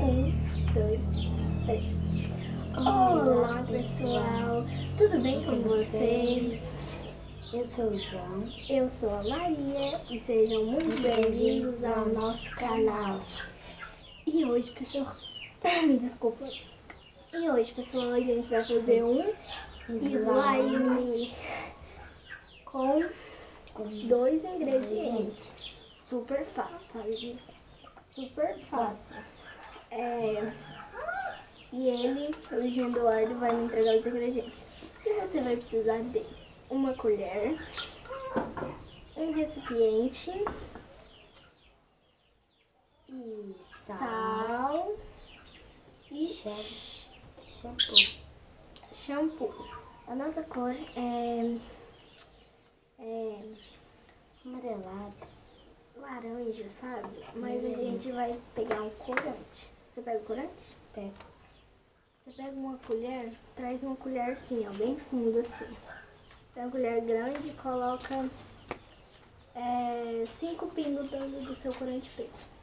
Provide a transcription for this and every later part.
2, 3. Olá, pessoal! Tudo bem com vocês? Eu sou o João. Eu sou a Maria e sejam muito bem-vindos ao nosso canal. E hoje, pessoal, desculpa. E hoje, pessoal, a gente vai fazer um slime com 2 ingredientes. Super fácil, fazer. Super fácil. E ele, o Jean Eduardo, vai me entregar os ingredientes. E você vai precisar de uma colher, um recipiente, E sal e shampoo. A nossa cor é amarelado. laranja, sabe? Mas a gente vai pegar um corante. Você pega o corante? Pego. Você pega uma colher, traz uma colher assim, ó, bem fundo assim. Pega uma colher grande e coloca 5 pingos do seu corante preto.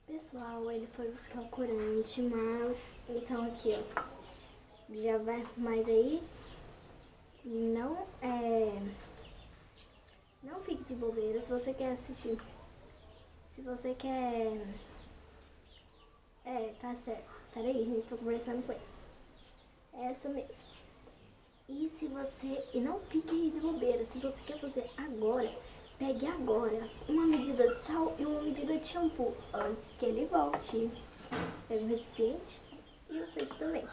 Pessoal, ele foi buscar o corante, mas então aqui, ó, já vai mais aí. Não fique de bobeira. Se você quer assistir, se você quer, tá certo. Peraí, gente, tô conversando com ele. É essa mesmo. E não fique aí de bobeira. Se você quer fazer agora, pegue agora uma medida de sal e uma medida de shampoo antes que ele volte. Pega o recipiente e o feito também.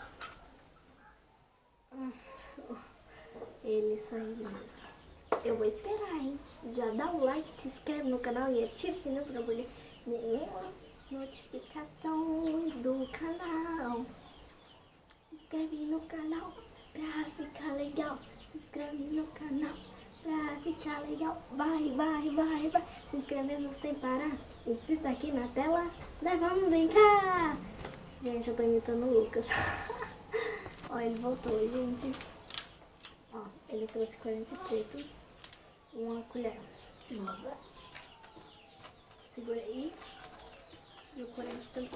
Ele saiu mesmo. Eu vou esperar, hein? Já dá o like, se inscreve no canal e ativa o sininho para poder nenhuma notificações do canal. Se inscreve no canal pra ficar legal. Se inscreve no canal pra ficar legal. Vai, vai, vai, vai. Se inscrevendo sem parar. Inscrito aqui na tela. Nós vamos brincar. Gente, eu tô imitando o Lucas. Ó, ele voltou, gente. Ó, ele trouxe corante preto. Uma colher nova. Segura aí. E o corante também.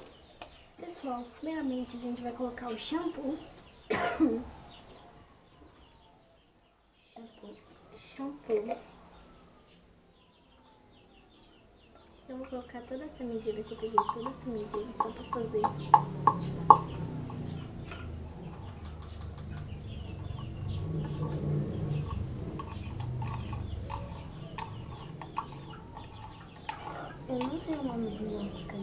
Pessoal, primeiramente a gente vai colocar o shampoo. Shampoo. Eu vou colocar toda essa medida que eu peguei, toda essa medida só pra fazer. Eu não sei o nome do nosso canal.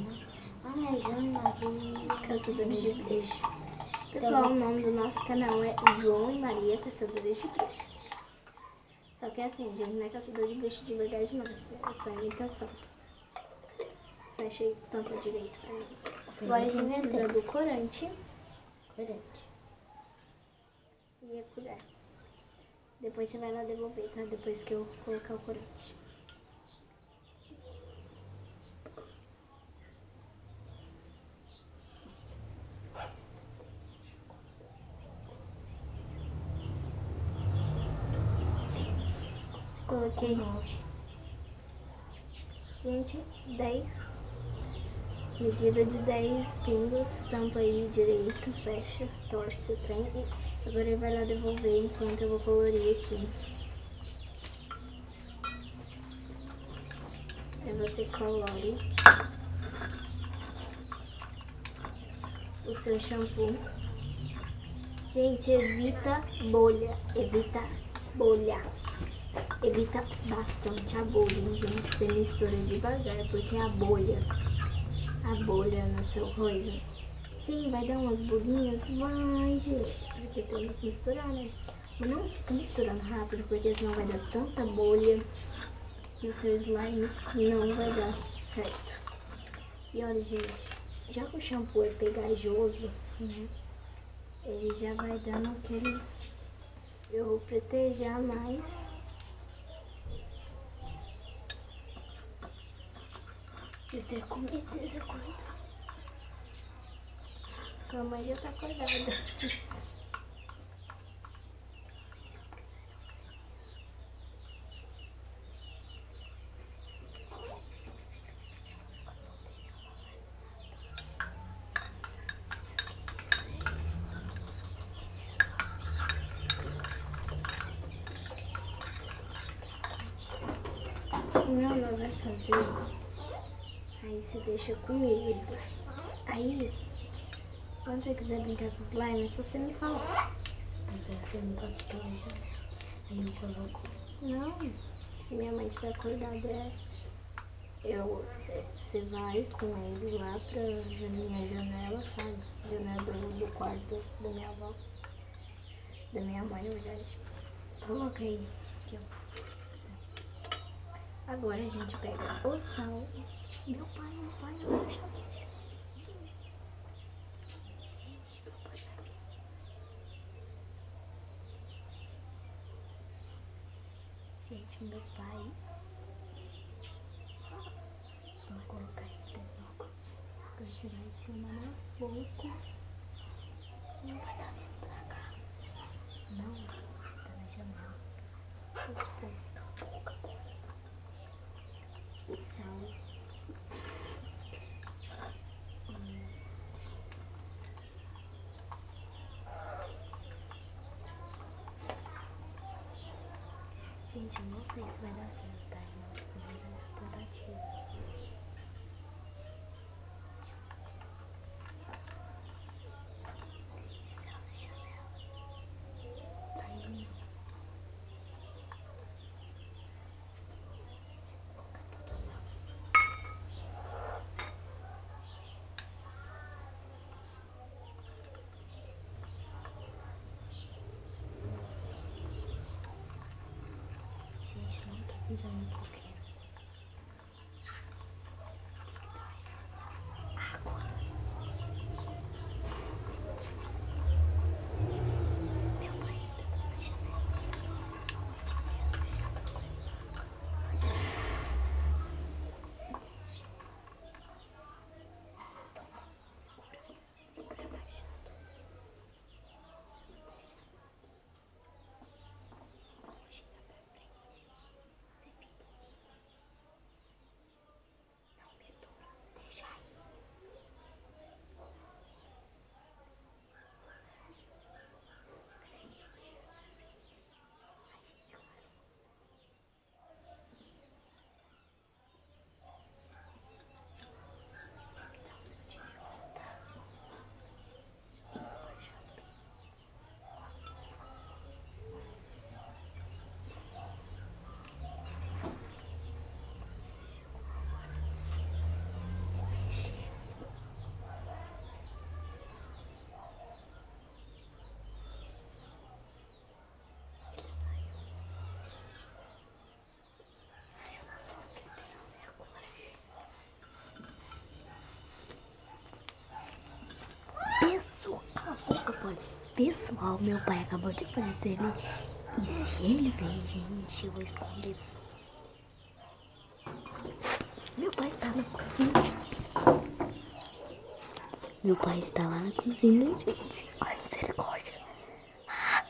É João Maria Caçadores de Bruxas. Pessoal, o nome do nosso canal é João e Maria Caçadores de Bruxas. Só que é assim, gente, não é caçador de bruxas de verdade não, é só imitação. Fecha aí, tampa direito pra mim. Agora a gente precisa do corante. E a colher. Depois você vai lá devolver, tá? Depois que eu colocar o corante. Coloquei. Gente, 10. Medida de 10 pingos. Tampa aí direito, fecha, torce o trem. E agora ele vai lá devolver enquanto eu vou colorir aqui. Aí você colore o seu shampoo. Gente, evita bolha. Evita bolha. Evita bastante a bolha, hein, gente. Você mistura devagar, porque a bolha no seu coisa. Sim, vai dar umas bolinhas? Vai, gente. Porque tem que misturar, né? Mas não fica misturando rápido, porque senão vai dar tanta bolha que o seu slime não vai dar certo. E olha, gente, já que o shampoo é pegajoso, né? Ele já vai dando aquele... Eu vou proteger mais. Eu tenho com certeza acordar. Sua mãe já tá acordada. você deixa comigo o slime. Aí, quando você quiser brincar com o slime, é só você me falar. Porque você não passa pela janela. Aí eu coloco. Não, se minha mãe tiver acordada, você vai com ele lá pra minha janela, sabe? Janela do quarto da minha avó. Da minha mãe, na verdade. Coloca aí. Aqui, ó. Agora a gente pega o sal. Meu pai, vai achar. Gente, meu pai vai vir aqui. Gente, meu pai. Vou colocar ele dentro. Agora você vai adicionando aos poucos. Ele tá vindo pra cá. Não, tá na janela. Aos poucos. Sal. Gente, eu não sei se vai dar certo, tá? É nossa primeira tentativa. Sal da janela. Saiu não. Colocar todo o sal. Gente, não tá virando o que eu quero. Água. Meu pai ainda tá na janela. Pelo amor de Deus. Segura baixando. Vamos chegar pra frente. Você fica aqui. Não mistura. Deixa aí. Peraí, eu vou chegar pra frente. Ai, gente, eu acho. Me dá o seu tijolo, tá? Eu vou baixar bem. Chegou a hora de mexer essa moça. Ele saiu. Ai, eu não sei com que esperança é agora. Pessoal, cala a boca, pode. Pessoal, meu pai acabou de aparecer ali. E se ele ver, gente, eu vou esconder. Meu pai tá na cozinha. Meu pai está lá na cozinha, gente. Ai, misericórdia. Ai.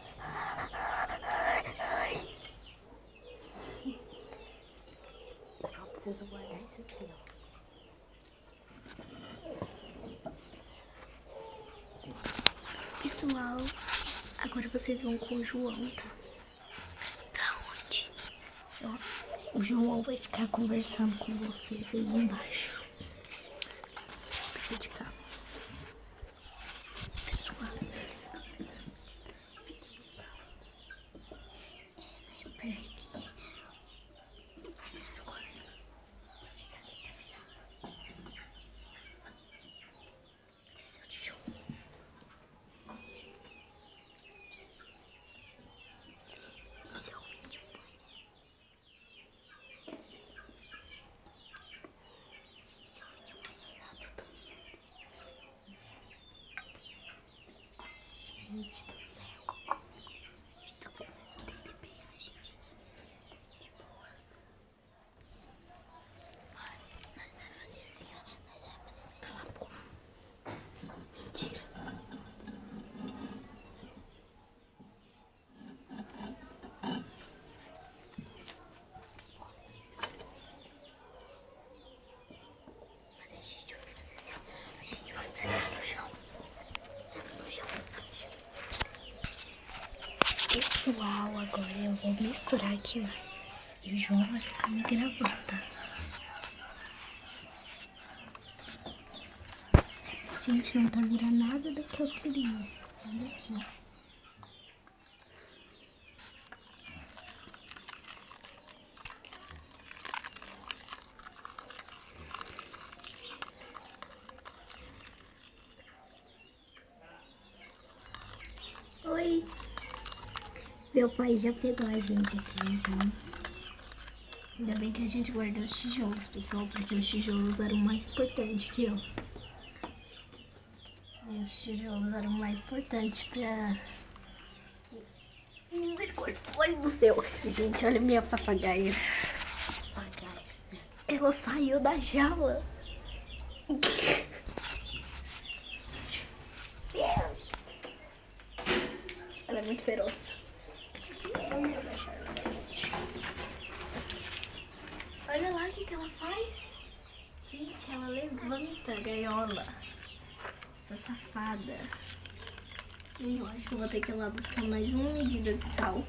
Eu só preciso guardar isso aqui, ó. Pessoal, agora vocês vão com o João, tá? Pra onde? Ó, o João vai ficar conversando com vocês aí embaixo. Fica de cá. Pessoal, fica no carro. Não é perto. Ai, misericórdia. Vai ficar aqui até virar. Desceu o tijolo. Esse é o vídeo depois. Esse é o vídeo mais usado do mundo. Gente do céu. Então, tem que pegar a gente de boas. Ai, nós vamos fazer assim, ó. Nós vamos fazer assim. Cala a boca. Mentira. Mas a gente vai fazer assim, ó. A gente vai sentar no chão. Senta no chão. Pessoal, agora eu vou misturar aqui mais. E o João vai ficar me gravando, tá? Gente, não tá virando nada do que eu queria. Olha aqui. Oi. Meu pai já pegou a gente aqui, então. Ainda bem que a gente guardou os tijolos, pessoal, porque os tijolos eram mais importantes que eu. E os tijolos eram mais importantes pra... Misericórdia do céu. Gente, olha minha papagaia. Ela saiu da jaula. Ela é muito feroz. Vamos abaixar ela. Olha lá o que ela faz. Gente, ela levanta a gaiola. Essa safada. Eu acho que eu vou ter que ir lá buscar mais uma medida de sal.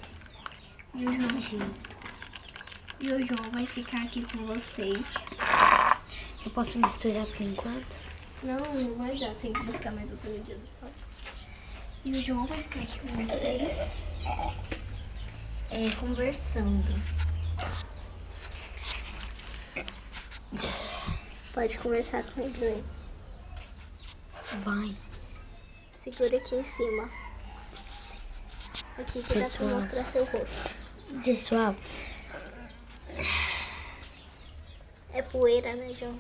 E o João vai ficar aqui com vocês. Eu posso misturar por enquanto? Não vai dar. Tem que buscar mais outra medida de sal. E o João vai ficar aqui com vocês. Conversando. Pode conversar com ele aí. Vai. Segura aqui em cima. Aqui que dá pra mostrar seu rosto. Pessoal. É poeira, né, João?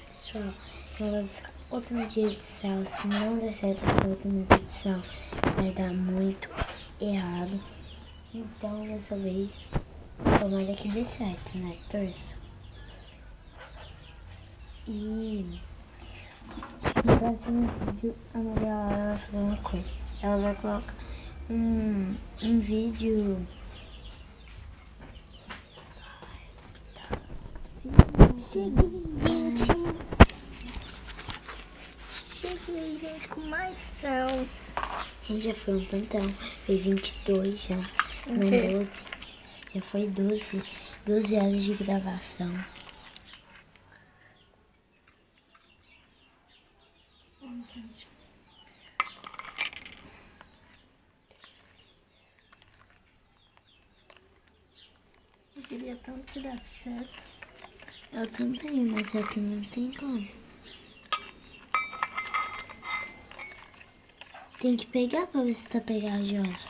Pessoal, eu vou buscar outra medida de sal. Se não der certo com outra medida de sal, vai dar muito errado. Então, dessa vez, tomara que dê certo, né? Torço. E no próximo vídeo, a Maria Laura vai fazer uma coisa. Ela vai colocar um vídeo. Cheguei, gente, com mais sal. A gente já foi um tantão. Foi 22 já. Não, 12. Já foi 12 horas de gravação. Gente. Eu queria tanto que desse certo. Eu também, mas é que não tem como. Tem que pegar pra ver se tá pegajoso.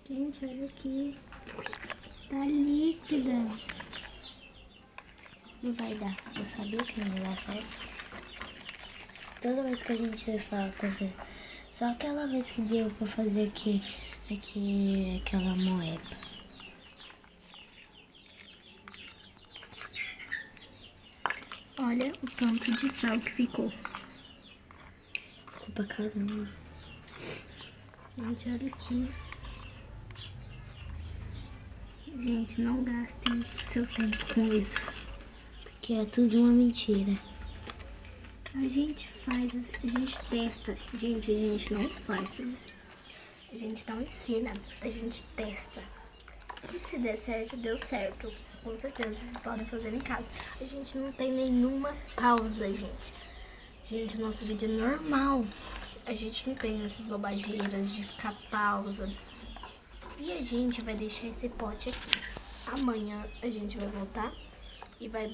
Gente, olha aqui. Tá líquida. Não vai dar. Eu sabia que não ia dar certo. Toda vez que a gente fala acontece. Só aquela vez que deu pra fazer aquela moeba. Olha o tanto de sal que ficou. Ficou pra caramba. Gente, olha aqui. Gente, não gastem seu tempo com isso. Porque é tudo uma mentira. A gente faz, a gente testa. Gente, a gente não faz isso. A gente não ensina, a gente testa. E se der certo, deu certo. Com certeza vocês podem fazer em casa. A gente não tem nenhuma pausa, gente. Gente, nosso vídeo é normal. A gente não tem essas bobageiras de ficar pausa. E a gente vai deixar esse pote aqui. Amanhã a gente vai voltar e vai